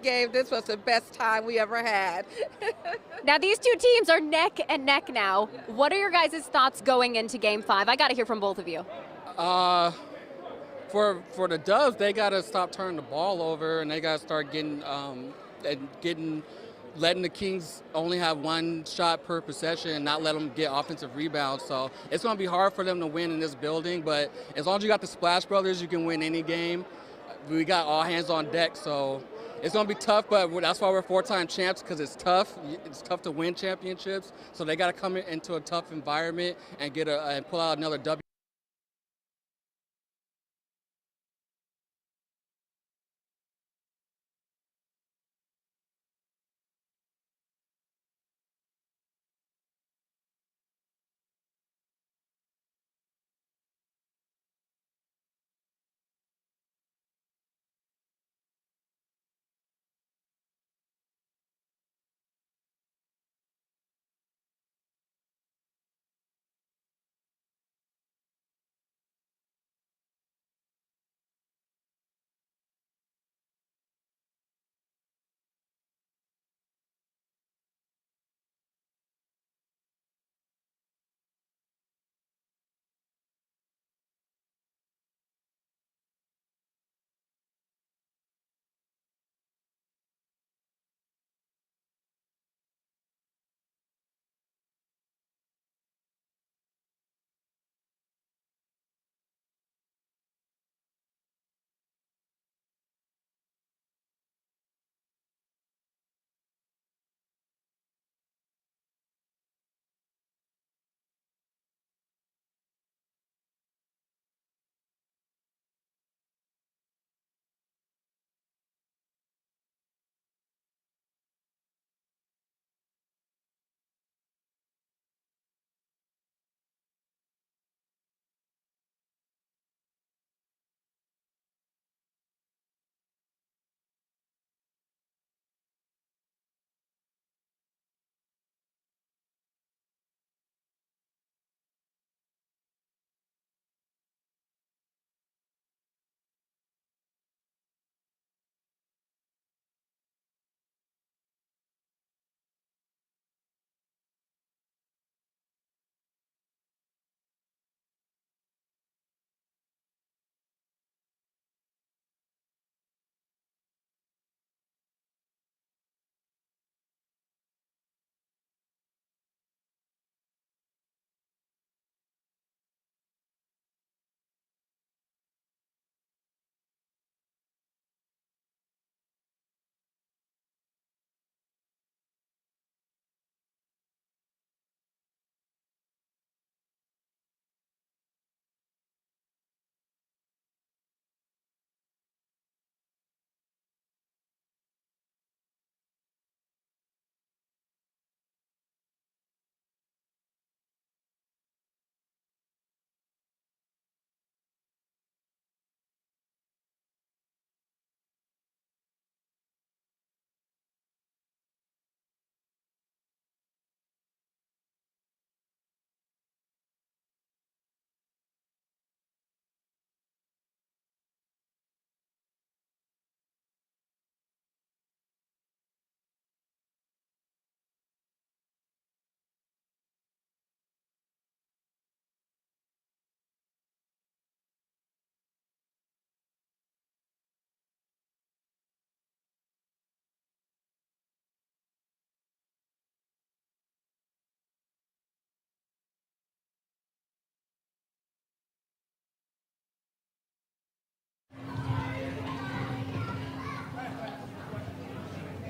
game. This was the best time we ever had. Now, these two teams are neck and neck now. What are your guys' thoughts going into Game 5? I got to hear from both of you. For the Dubs, they got to stop turning the ball over, and they got to start letting the Kings only have one shot per possession and not let them get offensive rebounds. So it's going to be hard for them to win in this building, but as long as you got the Splash Brothers, you can win any game. We got all hands on deck, so it's going to be tough, but that's why we're four-time champs, because it's tough. It's tough to win championships, so they got to come into a tough environment and and pull out another W.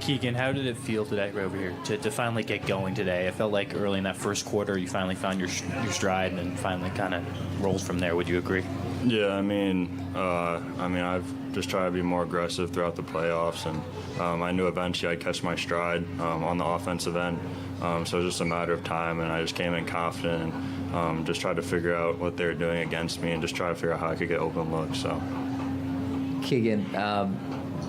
Keegan, how did it feel today right over here to finally get going today? I felt like early in that first quarter you finally found your stride and then finally kind of rolled from there. Would you agree? Yeah, I've just tried to be more aggressive throughout the playoffs, and I knew eventually I'd catch my stride on the offensive end. So it was just a matter of time, and I just came in confident and just tried to figure out what they were doing against me and just try to figure out how I could get open looks. So, Keegan,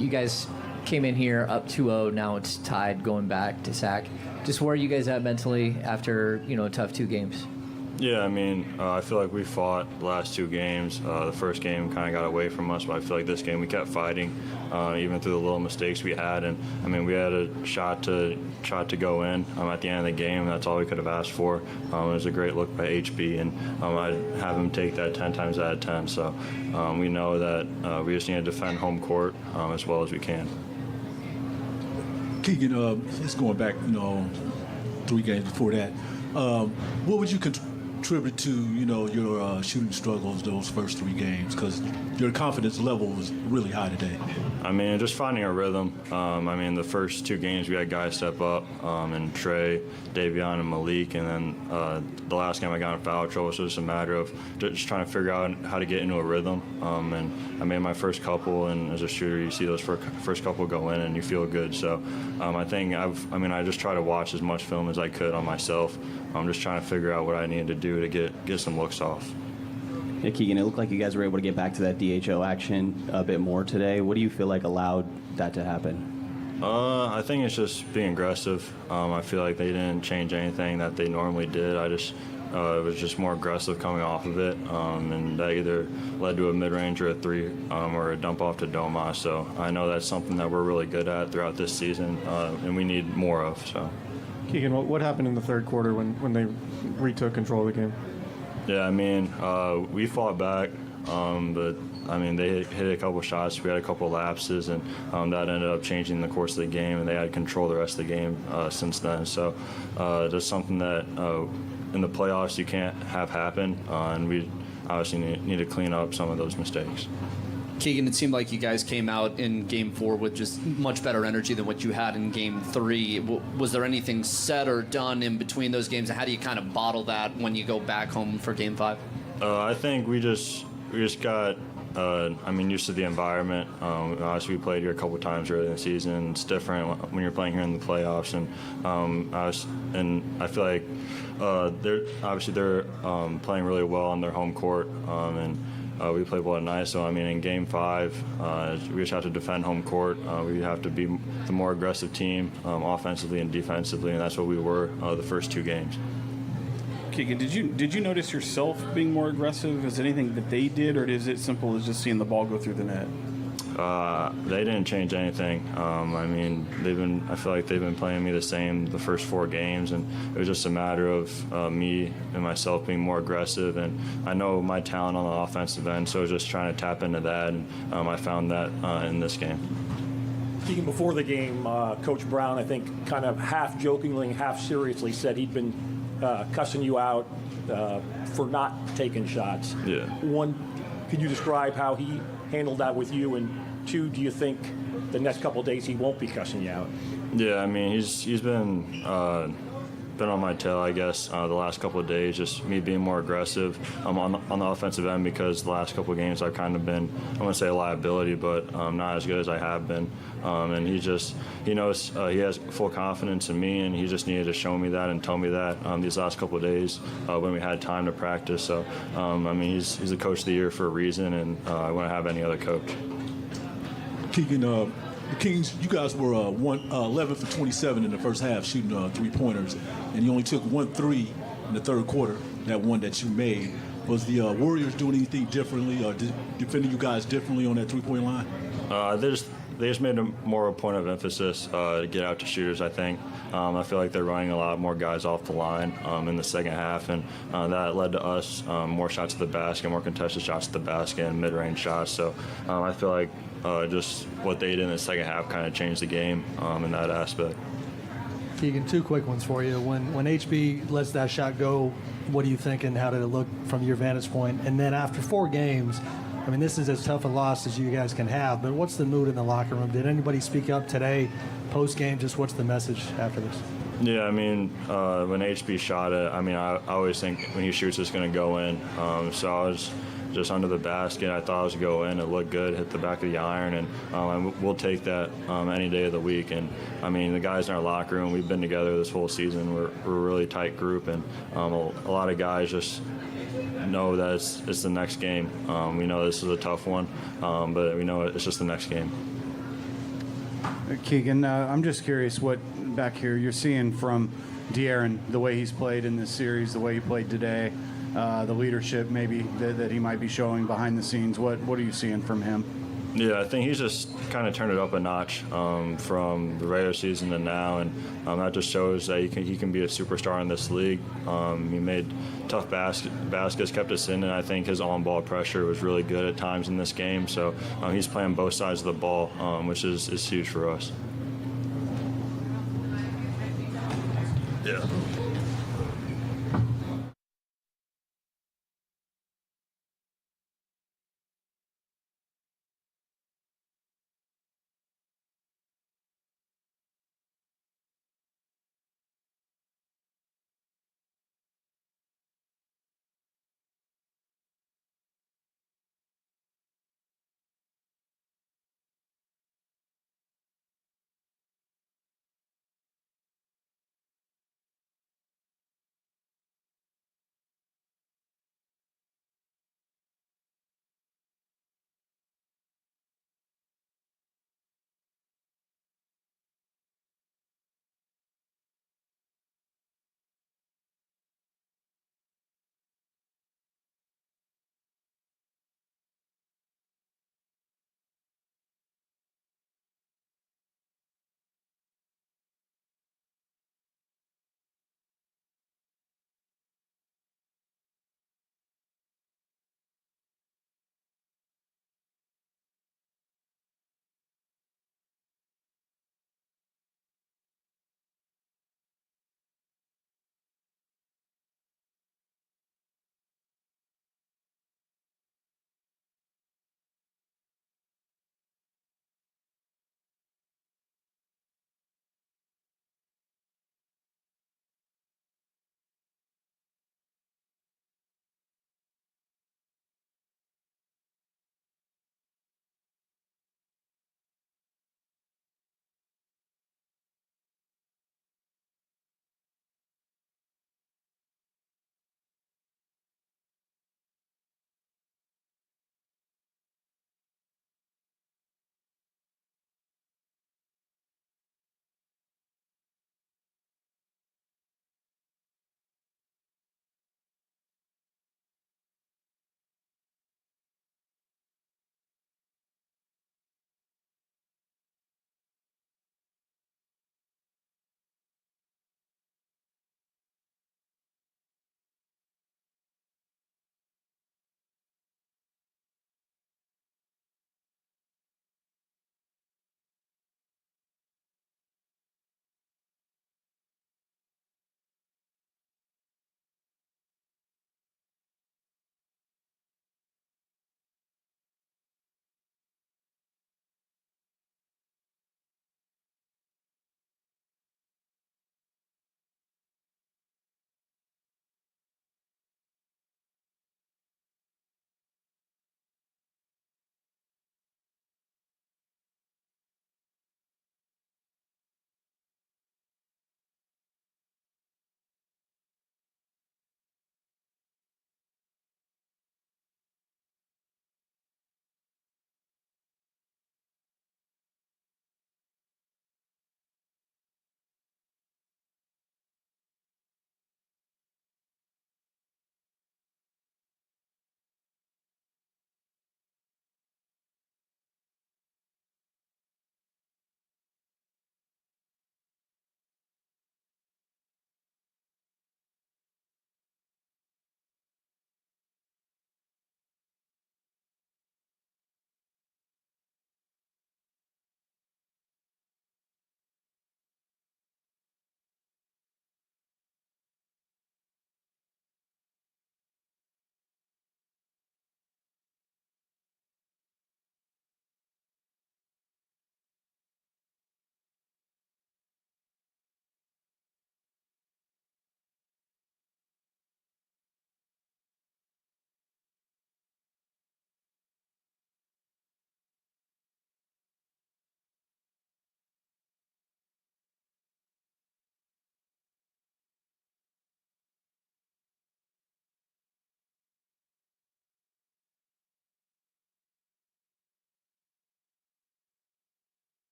you guys came in here up 2-0. Now it's tied going back to Sac. Just where are you guys at mentally after, a tough 2 games? Yeah, I mean, I feel like we fought the last two games. The first game kind of got away from us, but I feel like this game we kept fighting, even through the little mistakes we had. And I mean, we had a shot to go in at the end of the game. That's all we could have asked for. It was a great look by HB, and I have him take that 10 times out of 10. So we know that we just need to defend home court as well as we can. Keegan, just going back, 3 games before that, what would you contribute to, your shooting struggles those first 3 games? Because your confidence level was really high today. I mean, just finding a rhythm. I mean, the first 2 games we had guys step up, and Trey, Davion, and Malik, and then the last game I got in foul trouble, so it's a matter of just trying to figure out how to get into a rhythm. And I made my first couple, and as a shooter, you see those first couple go in, and you feel good. So I think I just try to watch as much film as I could on myself. I'm just trying to figure out what I needed to do to get some looks off. Yeah, Keegan, it looked like you guys were able to get back to that DHO action a bit more today. What do you feel like allowed that to happen? I think it's just being aggressive. I feel like they didn't change anything that they normally did. It was just more aggressive coming off of it, and that either led to a mid-range or a 3 or a dump off to Domas. So I know that's something that we're really good at throughout this season, and we need more of. So. Keegan, what happened in the third quarter when they retook control of the game? Yeah, I mean, we fought back, but I mean, they hit a couple shots. We had a couple lapses, and that ended up changing the course of the game, and they had control the rest of the game since then. So that's something that in the playoffs you can't have happen, and we obviously need to clean up some of those mistakes. Keegan, it seemed like you guys came out in Game 4 with just much better energy than what you had in Game 3. Was there anything said or done in between those games, and how do you kind of bottle that when you go back home for Game 5? I think we just got used to the environment. Obviously, we played here a couple of times early in the season. It's different when you're playing here in the playoffs, and I feel like they're playing really well on their home court, and we played well tonight. So I mean, in Game 5, we just have to defend home court. We have to be the more aggressive team, offensively and defensively, and that's what we were the first 2 games. Keegan, did you notice yourself being more aggressive? Is it anything that they did, or is it simple as just seeing the ball go through the net? They didn't change anything. I mean, I feel like they've been playing me the same the first 4 games, and it was just a matter of me and myself being more aggressive. And I know my talent on the offensive end, so I was just trying to tap into that, and I found that in this game. Keegan, before the game, Coach Brown, I think, kind of half jokingly and half seriously said he'd been cussing you out for not taking shots. Yeah. 1, can you describe how he handled that with you? And 2, do you think the next couple of days he won't be cussing you out? Yeah, I mean, he's been on my tail, I guess, the last couple of days, just me being more aggressive on the offensive end, because the last couple of games I've kind of been, I wouldn't say a liability, but not as good as I have been. And he knows he has full confidence in me, and he just needed to show me that and tell me that these last couple of days when we had time to practice. So, I mean, he's the coach of the year for a reason, and I wouldn't have any other coach. Keegan, the Kings, you guys were 11 for 27 in the first half, shooting 3-pointers, and you only took 1 3 in the third quarter, that one that you made. Was the Warriors doing anything differently, or defending you guys differently on that 3-point line? They just made more a point of emphasis to get out to shooters, I think. I feel like they're running a lot more guys off the line in the second half, and that led to us more shots at the basket, more contested shots at the basket, and mid-range shots. So I feel like just what they did in the second half kind of changed the game in that aspect. Keegan, 2 quick ones for you. When HB lets that shot go, what are you thinking? How did it look from your vantage point? And then after 4 games, I mean, this is as tough a loss as you guys can have, but what's the mood in the locker room? Did anybody speak up today, post-game? Just what's the message after this? Yeah, I mean, when HB shot it, I mean, I always think when he shoots, it's going to go in. So I was just under the basket. I thought it was going to go in. It looked good, hit the back of the iron, and we'll take that any day of the week. And, I mean, the guys in our locker room, we've been together this whole season. We're a really tight group, and a lot of guys just know that it's the next game. We know this is a tough one, but we know it's just the next game. Keegan, I'm just curious what back here you're seeing from De'Aaron, the way he's played in this series, the way he played today, the leadership maybe that he might be showing behind the scenes. What are you seeing from him? Yeah, I think he's just kind of turned it up a notch from the regular season to now, and that just shows that he can be a superstar in this league. He made tough baskets, kept us in, and I think his on-ball pressure was really good at times in this game. So he's playing both sides of the ball, which is huge for us. Yeah.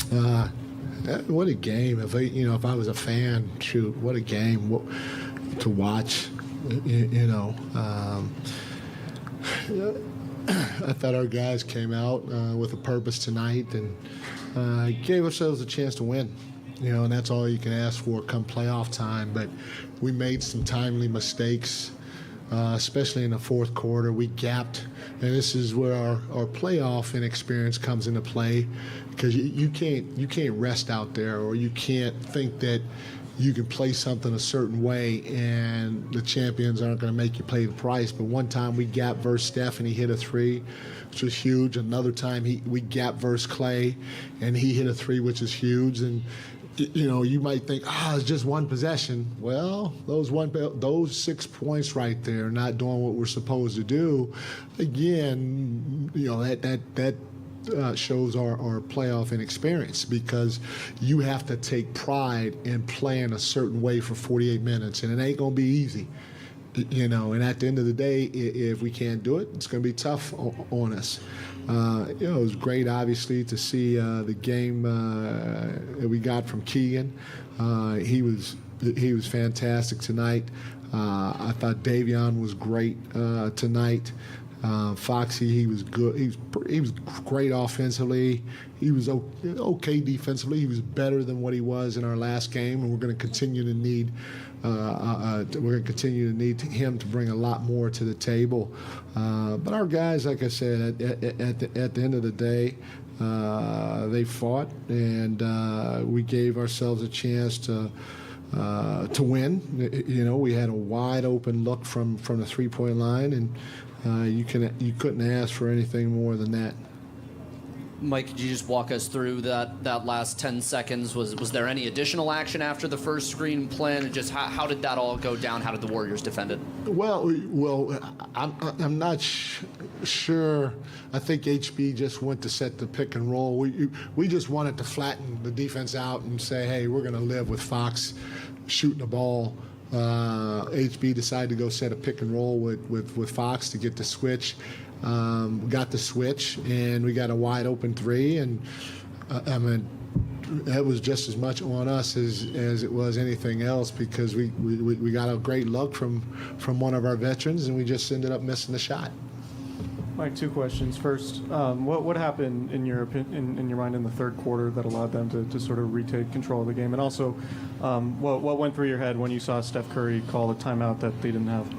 What a game! If I was a fan, shoot, what a game to watch. I thought our guys came out with a purpose tonight and gave ourselves a chance to win. And that's all you can ask for come playoff time. But we made some timely mistakes, especially in the fourth quarter. We gapped, and this is where our playoff inexperience comes into play, because you can't rest out there, or you can't think that you can play something a certain way and the champions aren't going to make you pay the price. But one time we gapped versus Steph and he hit a three, which was huge. Another time we gapped versus Clay and he hit a three, which is huge. And you might think, it's just one possession. Well, those 6 points right there, not doing what we're supposed to do, again, that shows our playoff inexperience, because you have to take pride in playing a certain way for 48 minutes, and it ain't going to be easy. And at the end of the day, if we can't do it, it's going to be tough on us. It was great, obviously, to see the game that we got from Keegan. He was fantastic tonight. I thought Davion was great tonight. Foxy, he was good. He was great offensively. He was okay defensively. He was better than what he was in our last game, and we're going to continue to need. Him to bring a lot more to the table. But our guys, like I said, at the end of the day, they fought, and we gave ourselves a chance to win. We had a wide open look from the 3-point line, and you couldn't ask for anything more than that. Mike, could you just walk us through that last 10 seconds? Was there any additional action after the first screen plan? Just how did that all go down? How did the Warriors defend it? Well, I'm not sure. I think HB just went to set the pick and roll. We just wanted to flatten the defense out and say, hey, we're going to live with Fox shooting the ball. HB decided to go set a pick and roll with Fox to get the switch. Got the switch, and we got a wide open three, and that was just as much on us as it was anything else, because we got a great look from one of our veterans, and we just ended up missing the shot. Mike, 2 questions. First, what happened in your mind in the third quarter that allowed them to sort of retake control of the game? And also, what went through your head when you saw Steph Curry call a timeout that they didn't have?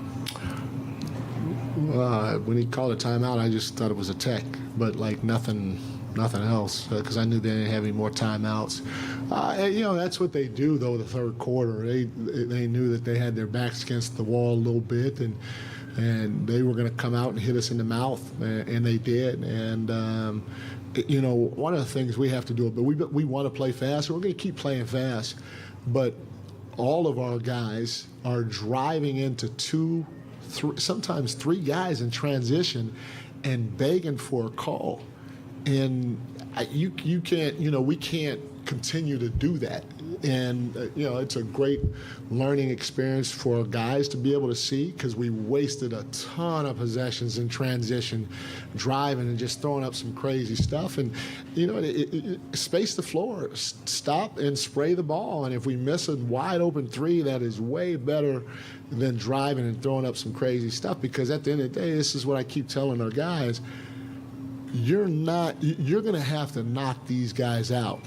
When he called a timeout, I just thought it was a tech, but like nothing else, because I knew they didn't have any more timeouts. That's what they do, though, the third quarter. They knew that they had their backs against the wall a little bit, and they were going to come out and hit us in the mouth, and they did. And one of the things we have to do, but we want to play fast, so we're going to keep playing fast. But all of our guys are driving into sometimes 3 guys in transition and begging for a call. And you can't, we can't continue to do that. And, it's a great learning experience for guys to be able to see, because we wasted a ton of possessions in transition, driving and just throwing up some crazy stuff. And, space the floor, stop and spray the ball. And if we miss a wide open 3, that is way better than driving and throwing up some crazy stuff, because at the end of the day, this is what I keep telling our guys. You're going to have to knock these guys out.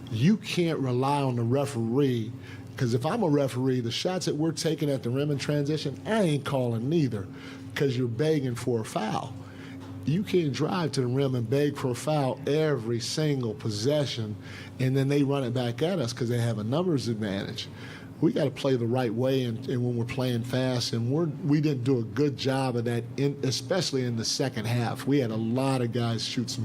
You can't rely on the referee, because if I'm a referee, the shots that we're taking at the rim in transition, I ain't calling neither, because you're begging for a foul. You can't drive to the rim and beg for a foul every single possession, and then they run it back at us because they have a numbers advantage. We got to play the right way, and when we're playing fast, and we didn't do a good job of that, especially in the second half. We had a lot of guys shoot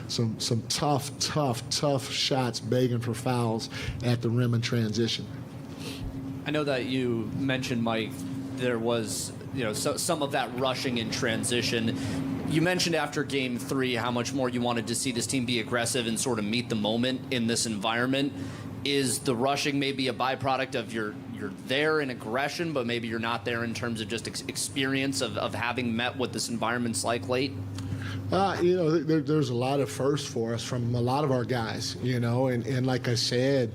some tough shots, begging for fouls at the rim in transition. I know that you mentioned, Mike, there was some of that rushing in transition. You mentioned after Game 3 how much more you wanted to see this team be aggressive and sort of meet the moment in this environment. Is the rushing maybe a byproduct of you're there in aggression, but maybe you're not there in terms of just experience of having met what this environment's like late? There's a lot of firsts for us from a lot of our guys, and like I said,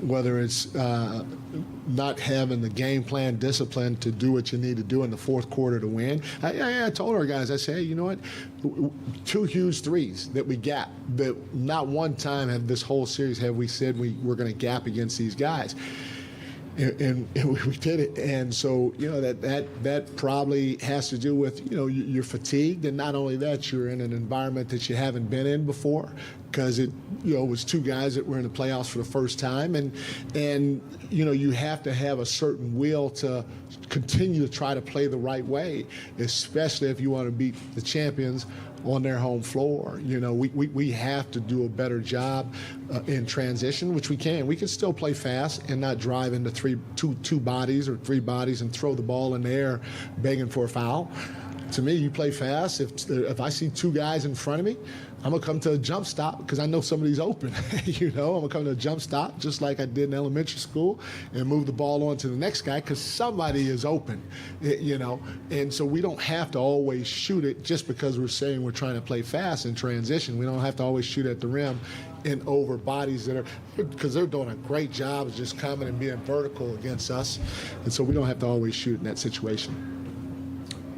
whether it's not having the game plan discipline to do what you need to do in the fourth quarter to win. I told our guys, I said, hey, you know what? 2 huge threes that we gap. That not one time have this whole series have we said we're going to gap against these guys. And we did it, and so that probably has to do with you're fatigued, and not only that, you're in an environment that you haven't been in before, because it was 2 guys that were in the playoffs for the first time, and you have to have a certain will to continue to try to play the right way, especially if you want to beat the champions on their home floor. We have to do a better job in transition, which we can. We can still play fast and not drive into two bodies or 3 bodies and throw the ball in the air begging for a foul. To me, you play fast. If I see 2 guys in front of me, I'm going to come to a jump stop because I know somebody's open. I'm going to come to a jump stop just like I did in elementary school and move the ball on to the next guy because somebody is open, And so we don't have to always shoot it just because we're saying we're trying to play fast in transition. We don't have to always shoot at the rim and over bodies because they're doing a great job of just coming and being vertical against us. And so we don't have to always shoot in that situation.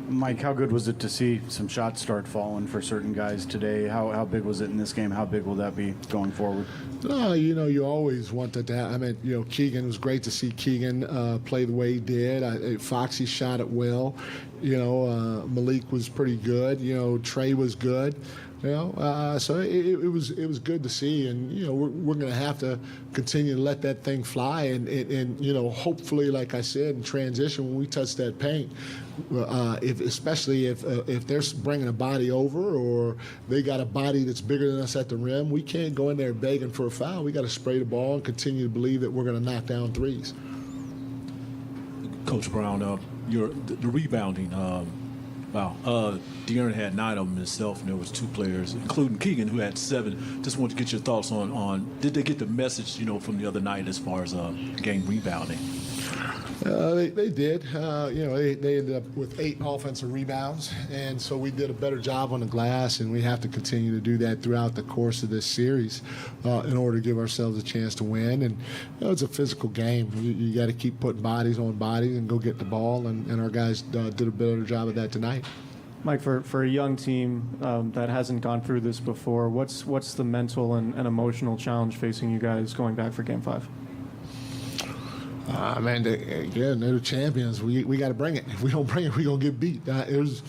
Mike, how good was it to see some shots start falling for certain guys today? How big was it in this game? How big will that be going forward? You always want that to happen. Keegan, it was great to see Keegan play the way he did. Foxy shot it well. Malik was pretty good. Trey was good. So it was good to see, and we're going to have to continue to let that thing fly, and hopefully, like I said, in transition when we touch that paint, especially if they're bringing a body over or they got a body that's bigger than us at the rim, we can't go in there begging for a foul. We got to spray the ball and continue to believe that we're going to knock down threes. Coach Brown, the rebounding. Wow. De'Aaron had 9 of them himself, and there was 2 players, including Keegan, who had 7. Just want to get your thoughts on did they get the message, from the other night as far as game rebounding? They did. They ended up with 8 offensive rebounds, and so we did a better job on the glass, and we have to continue to do that throughout the course of this series in order to give ourselves a chance to win. And it's a physical game. You got to keep putting bodies on bodies and go get the ball, and our guys did a better job of that tonight. Mike, for a young team that hasn't gone through this before, what's the mental and emotional challenge facing you guys going back for Game 5? They're the champions. We got to bring it. If we don't bring it, we're going to get beat. There's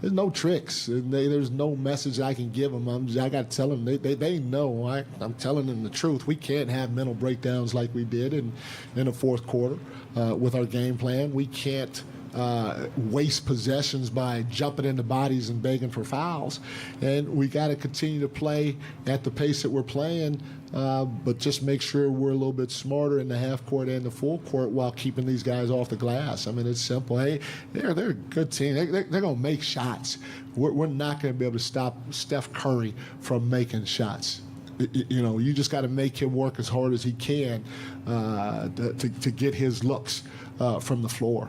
no tricks. There's no message I can give them. I got to tell them. They know. I'm telling them the truth. We can't have mental breakdowns like we did in the fourth quarter with our game plan. We can't waste possessions by jumping into bodies and begging for fouls. And we got to continue to play at the pace that we're playing, but just make sure we're a little bit smarter in the half court and the full court while keeping these guys off the glass. It's simple. Hey, they're a good team. They're going to make shots. We're not going to be able to stop Steph Curry from making shots. You just got to make him work as hard as he can to get his looks from the floor.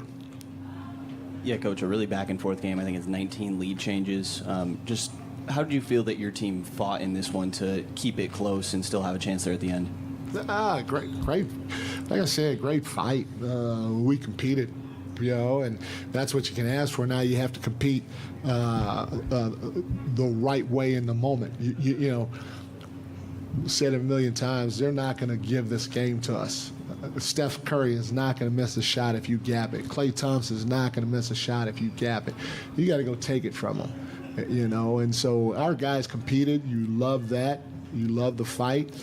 Yeah, Coach, a really back and forth game. I think it's 19 lead changes. Just how did you feel that your team fought in this one to keep it close and still have a chance there at the end? Great. Like I said, great fight. We competed, and that's what you can ask for. Now you have to compete the right way in the moment. You said it a million times, they're not going to give this game to us. Steph Curry is not going to miss a shot if you gap it. Klay Thompson is not going to miss a shot if you gap it. You got to go take it from them, And so our guys competed. You love that. You love the fight.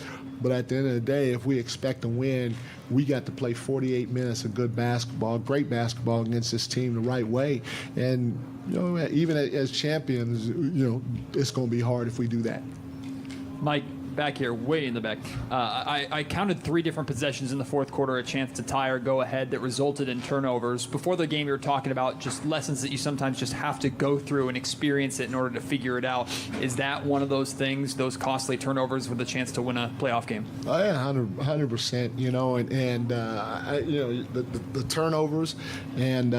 But at the end of the day, if we expect to win, we got to play 48 minutes of good basketball, great basketball against this team the right way. And, even as champions, it's going to be hard if we do that. Mike, back here, way in the back. I counted 3 different possessions in the fourth quarter, a chance to tie or go ahead that resulted in turnovers. Before the game, you were talking about just lessons that you sometimes just have to go through and experience it in order to figure it out. Is that one of those things, those costly turnovers with a chance to win a playoff game? Oh yeah, 100%. You know, and the turnovers and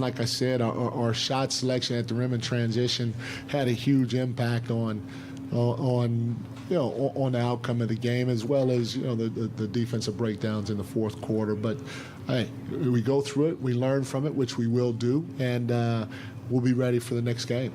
like I said, our shot selection at the rim and transition had a huge impact on the outcome of the game, as well as the defensive breakdowns in the fourth quarter. But hey, we go through it, we learn from it, which we will do, and we'll be ready for the next game.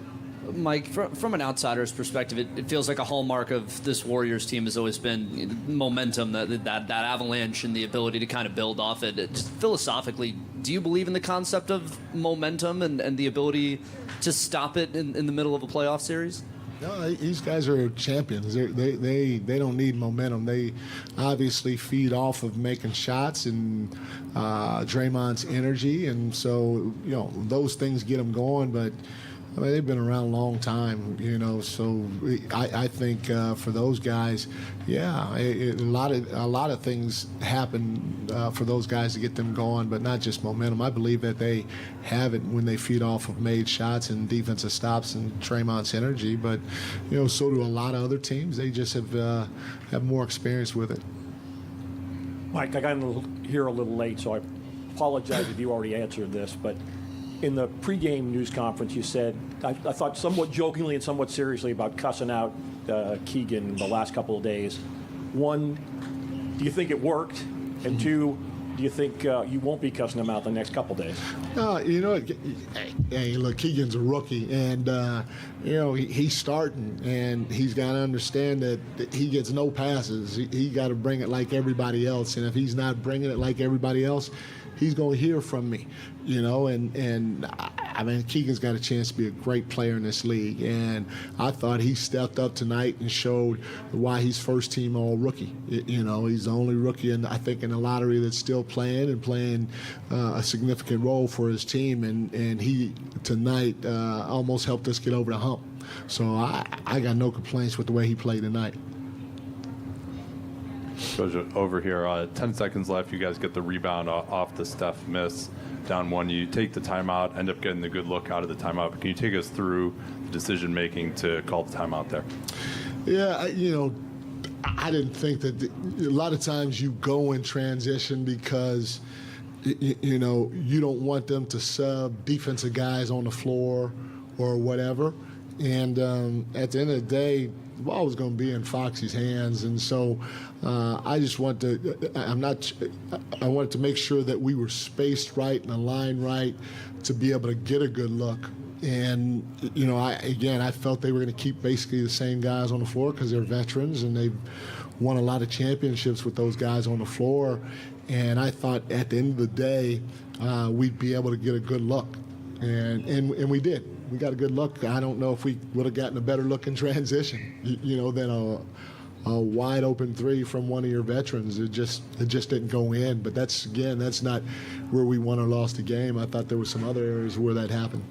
Mike, from an outsider's perspective, it feels like a hallmark of this Warriors team has always been momentum, that avalanche, and the ability to kind of build off it. Just philosophically, do you believe in the concept of momentum and the ability to stop it in the middle of a playoff series? No, these guys are champions. They don't need momentum. They obviously feed off of making shots and Draymond's energy, and so those things get them going. But I mean, they've been around a long time, So I think for those guys, yeah, a lot of things happen for those guys to get them going, but not just momentum. I believe that they have it when they feed off of made shots and defensive stops and Draymond's energy. But so do a lot of other teams. They just have more experience with it. Mike, I got here a little late, so I apologize if you already answered this, but in the pregame news conference, you said, I thought somewhat jokingly and somewhat seriously, about cussing out Keegan the last couple of days. One, do you think it worked? And two, do you think you won't be cussing him out the next couple of days? Hey, look, Keegan's a rookie, and he's starting, and he's got to understand that he gets no passes. He got to bring it like everybody else, and if he's not bringing it like everybody else, he's going to hear from me, and I mean, Keegan's got a chance to be a great player in this league, and I thought he stepped up tonight and showed why he's first team all rookie. He's the only rookie, I think, in the lottery that's still playing a significant role for his team, and he tonight almost helped us get over the hump. So I got no complaints with the way he played tonight. Coach, over here, 10 seconds left. You guys get the rebound off the Steph miss, down 1. You take the timeout, end up getting the good look out of the timeout. But can you take us through the decision-making to call the timeout there? Yeah, I didn't think that a lot of times you go in transition because, you don't want them to sub defensive guys on the floor or whatever. And at the end of the day, the ball was going to be in Foxy's hands, and so I just want to. I wanted to make sure that we were spaced right and aligned right to be able to get a good look. And I felt they were going to keep basically the same guys on the floor because they're veterans and they've won a lot of championships with those guys on the floor. And I thought at the end of the day we'd be able to get a good look, and we did. We got a good look. I don't know if we would have gotten a better look in transition, than a wide open 3 from one of your veterans. It just didn't go in. But that's not where we won or lost the game. I thought there were some other areas where that happened.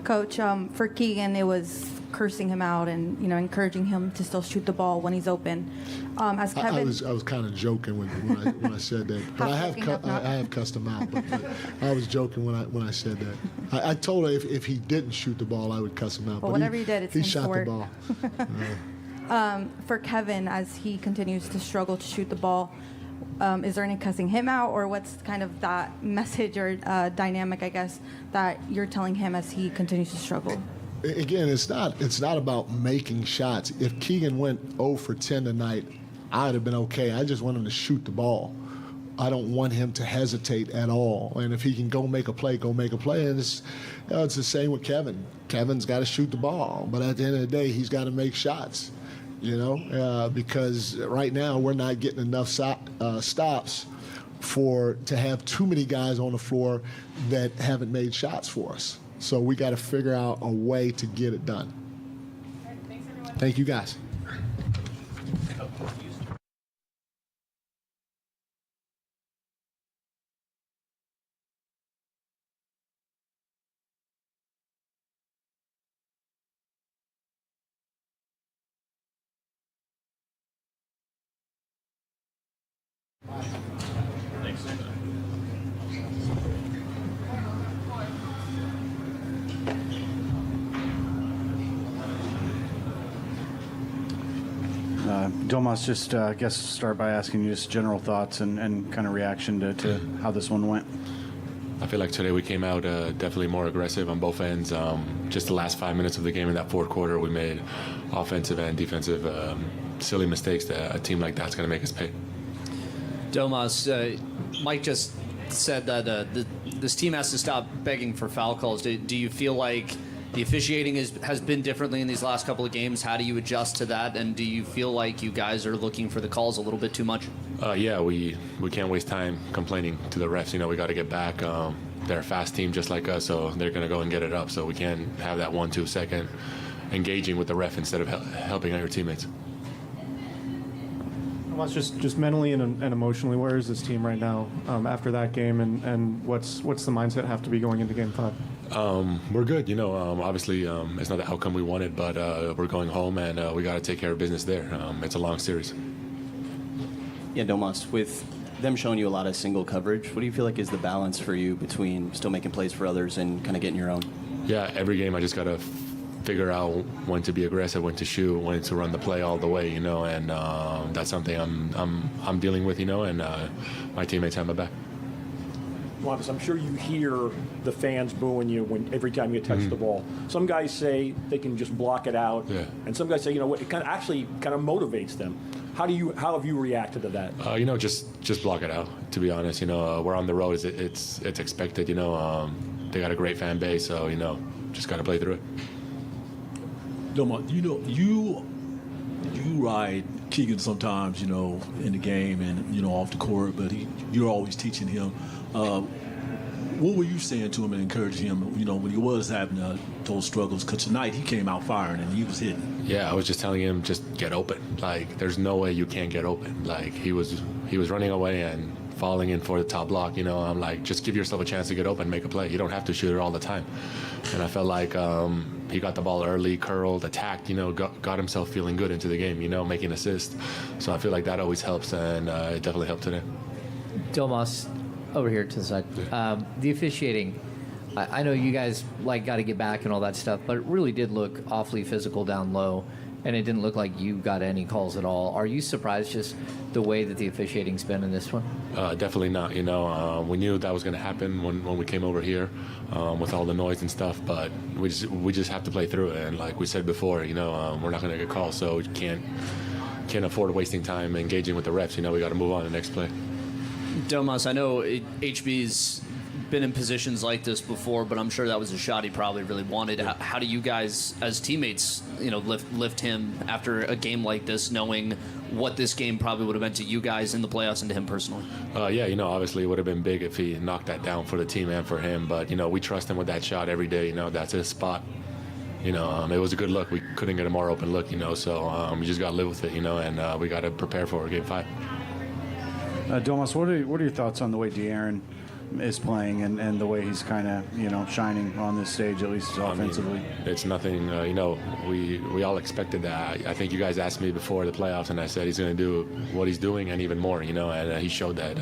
Coach, for Keegan, it was cursing him out and encouraging him to still shoot the ball when he's open. As Kevin, I was kind of joking when I said that, but I have cussed him out. But I was joking when I said that. I told him if he didn't shoot the ball, I would cuss him out. Well, whatever he did, he shot the ball. For Kevin, as he continues to struggle to shoot the ball, is there any cussing him out, or what's kind of that message or dynamic, I guess, that you're telling him as he continues to struggle? Again, it's not about making shots. If Keegan went 0 for 10 tonight, I'd have been okay. I just want him to shoot the ball. I don't want him to hesitate at all. And if he can go make a play, go make a play. And it's the same with Kevin. Kevin's got to shoot the ball, but at the end of the day, he's got to make shots. Because right now we're not getting enough stops to have too many guys on the floor that haven't made shots for us. So we got to figure out a way to get it done. Thank you, guys. Domas, just I guess start by asking you just general thoughts and kind of reaction to how this one went. I feel like today we came out definitely more aggressive on both ends. Just the last 5 minutes of the game in that fourth quarter, we made offensive and defensive silly mistakes that a team like that's going to make us pay. Domas, Mike just said that this team has to stop begging for foul calls. Do you feel like the officiating has been differently in these last couple of games? How do you adjust to that? And do you feel like you guys are looking for the calls a little bit too much? Yeah, we can't waste time complaining to the refs. We got to get back. They're a fast team just like us, so they're going to go and get it up. So we can't have that 1-2 second engaging with the ref instead of helping out your teammates. Well, just mentally and emotionally, where is this team right now after that game, and what's the mindset have to be going into Game 5? We're good, obviously it's not the outcome we wanted, but we're going home and we got to take care of business there. It's a long series. Yeah, Domas, with them showing you a lot of single coverage, what do you feel like is the balance for you between still making plays for others and kind of getting your own? Yeah, every game I just got to figure out when to be aggressive, when to shoot, when to run the play all the way, and that's something I'm dealing with, and my teammates have my back. Marcus, I'm sure you hear the fans booing you every time you touch the ball. Some guys say they can just block it out, and some guys say, it kind of motivates them. How have you reacted to that? Just block it out. To be honest, we're on the road. It's expected. They got a great fan base, so just got to play through it. Doma, you ride Keegan sometimes, in the game and off the court, but you're always teaching him. What were you saying to him and encouraging him, when he was having those struggles? Because tonight he came out firing and he was hitting. Yeah, I was just telling him, just get open. Like, there's no way you can't get open. Like, he was running away and falling in for the top block. I'm like, just give yourself a chance to get open, make a play. You don't have to shoot it all the time. And I felt like he got the ball early, curled, attacked, got himself feeling good into the game, making assists. So I feel like that always helps, and it definitely helped today. Domas, over here to the side. The officiating, I know you guys got to get back and all that stuff, but it really did look awfully physical down low, and it didn't look like you got any calls at all. Are you surprised just the way that the officiating's been in this one? Definitely not. We knew that was going to happen when we came over here with all the noise and stuff, but we just have to play through it. And like we said before, we're not going to get calls, so we can't afford wasting time engaging with the refs. We got to move on to the next play. Domas, I know HB's been in positions like this before, but I'm sure that was a shot he probably really wanted. How do you guys, as teammates, lift him after a game like this, knowing what this game probably would have meant to you guys in the playoffs and to him personally? Obviously it would have been big if he knocked that down for the team and for him, but we trust him with that shot every day. That's his spot. It was a good look. We couldn't get a more open look, so we just got to live with it, and we got to prepare for Game 5. Domas, what are your thoughts on the way De'Aaron is playing and the way he's kind of, shining on this stage, at least offensively? It's nothing, we all expected that. I think you guys asked me before the playoffs, and I said he's going to do what he's doing and even more, and he showed that.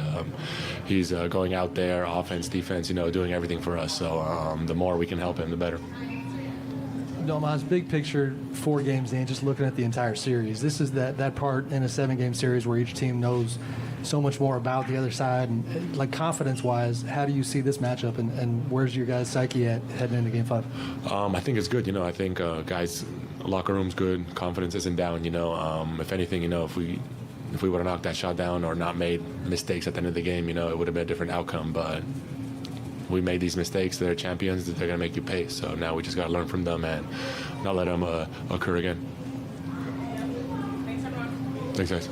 He's going out there, offense, defense, doing everything for us. So the more we can help him, the better. Domas, big picture, 4 games in, just looking at the entire series. This is that part in a 7-game series where each team knows so much more about the other side. And confidence-wise, how do you see this matchup, and where's your guys' psyche at heading into Game 5? I think it's good. I think guys, locker room's good. Confidence isn't down. If anything, if we would have knocked that shot down or not made mistakes at the end of the game, it would have been a different outcome. But we made these mistakes. They're champions. They're going to make you pay. So now we just got to learn from them and not let them occur again. Thanks, everyone. Thanks, guys.